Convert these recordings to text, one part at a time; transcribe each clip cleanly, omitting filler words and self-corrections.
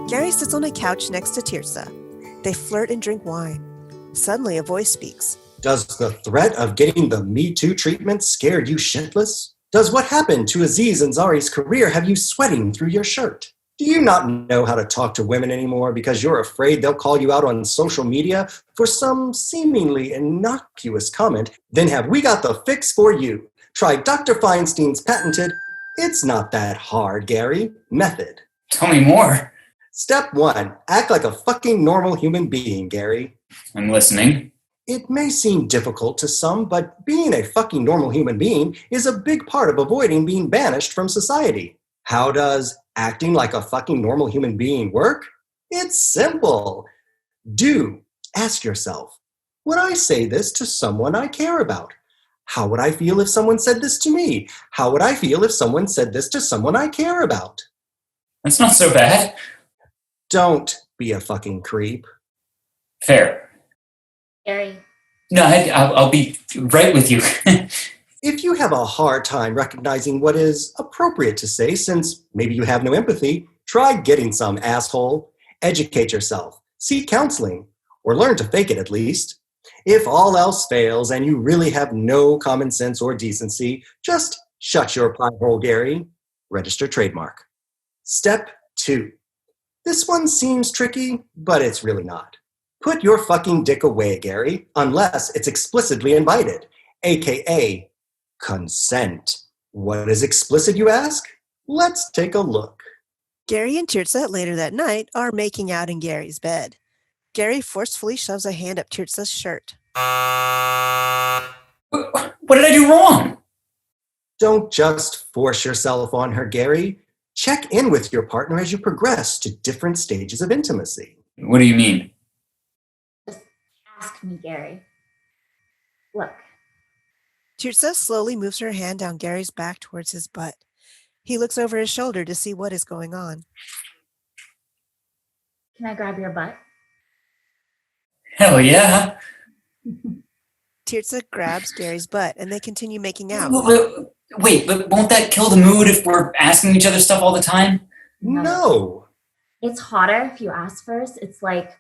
Gary sits on a couch next to Tirsa. They flirt and drink wine. Suddenly, a voice speaks. Does the threat of getting the Me Too treatment scare you shitless? Does what happened to Aziz Ansari's career have you sweating through your shirt? Do you not know how to talk to women anymore because you're afraid they'll call you out on social media for some seemingly innocuous comment? Then have we got the fix for you. Try Dr. Feinstein's patented, "It's not that hard, Gary" method. Tell me more. Step 1, act like a fucking normal human being, Gary. I'm listening. It may seem difficult to some, but being a fucking normal human being is a big part of avoiding being banished from society. How does acting like a fucking normal human being work? It's simple. Ask yourself, would I say this to someone I care about? How would I feel if someone said this to me? How would I feel if someone said this to someone I care about? That's not so bad. Don't be a fucking creep. Fair. Gary. No, I'll be right with you. If you have a hard time recognizing what is appropriate to say, since maybe you have no empathy, try getting some, asshole. Educate yourself, seek counseling, or learn to fake it at least. If all else fails and you really have no common sense or decency, just shut your pie hole, Gary. Register trademark. Step 2. This one seems tricky, but it's really not. Put your fucking dick away, Gary, unless it's explicitly invited, aka consent. What is explicit, you ask? Let's take a look. Gary and Tirsa later that night are making out in Gary's bed. Gary forcefully shoves a hand up Tirsa's shirt. What did I do wrong? Don't just force yourself on her, Gary. Check in with your partner as you progress to different stages of intimacy. What do you mean? Just ask me, Gary. Look. Tirsa slowly moves her hand down Gary's back towards his butt. He looks over his shoulder to see what is going on. Can I grab your butt? Hell yeah. Tirsa grabs Gary's butt and they continue making out. Wait, but won't that kill the mood if we're asking each other stuff all the time? No. It's hotter if you ask first. It's like,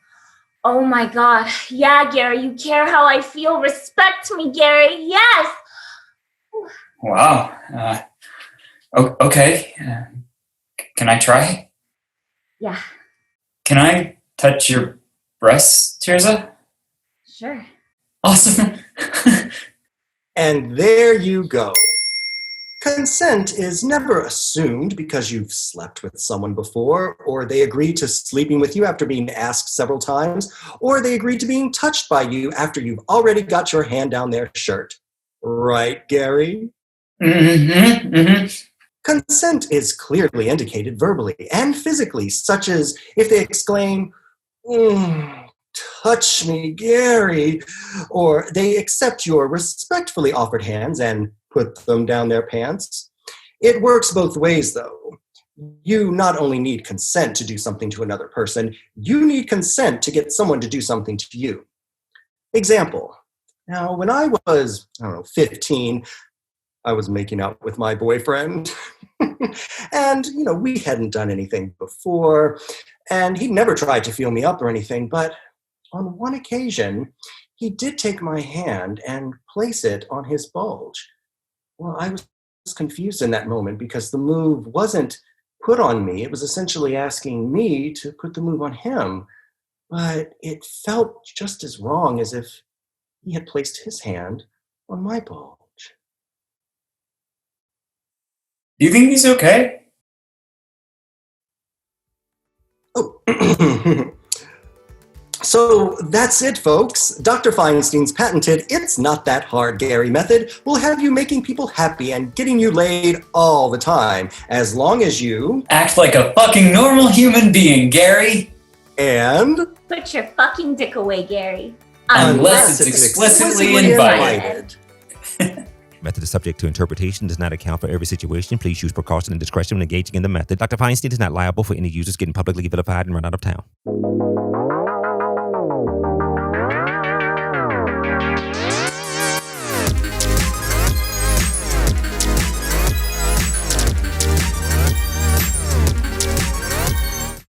oh my God. Yeah, Gary, you care how I feel. Respect me, Gary. Yes. Wow. Okay. Can I try? Yeah. Can I touch your breasts, Tirsa? Sure. Awesome. And there you go. Consent is never assumed because you've slept with someone before, or they agreed to sleeping with you after being asked several times, or they agreed to being touched by you after you've already got your hand down their shirt. Right, Gary? Mm-hmm. Mm-hmm. Consent is clearly indicated verbally and physically, such as if they exclaim, "Touch me, Gary," or they accept your respectfully offered hands and put them down their pants. It works both ways, though. You not only need consent to do something to another person, you need consent to get someone to do something to you. Example. Now, when I was, 15, I was making out with my boyfriend. And, we hadn't done anything before, and he'd never tried to feel me up or anything, but on one occasion, he did take my hand and place it on his bulge. Well, I was confused in that moment because the move wasn't put on me. It was essentially asking me to put the move on him. But it felt just as wrong as if he had placed his hand on my bulge. Do you think he's okay? Oh. So that's it, folks. Dr. Feinstein's patented "It's Not That Hard, Gary" method will have you making people happy and getting you laid all the time, as long as you act like a fucking normal human being, Gary. And put your fucking dick away, Gary. Unless it's explicitly invited. Method is subject to interpretation, does not account for every situation. Please use precaution and discretion when engaging in the method. Dr. Feinstein is not liable for any users getting publicly vilified and run out of town.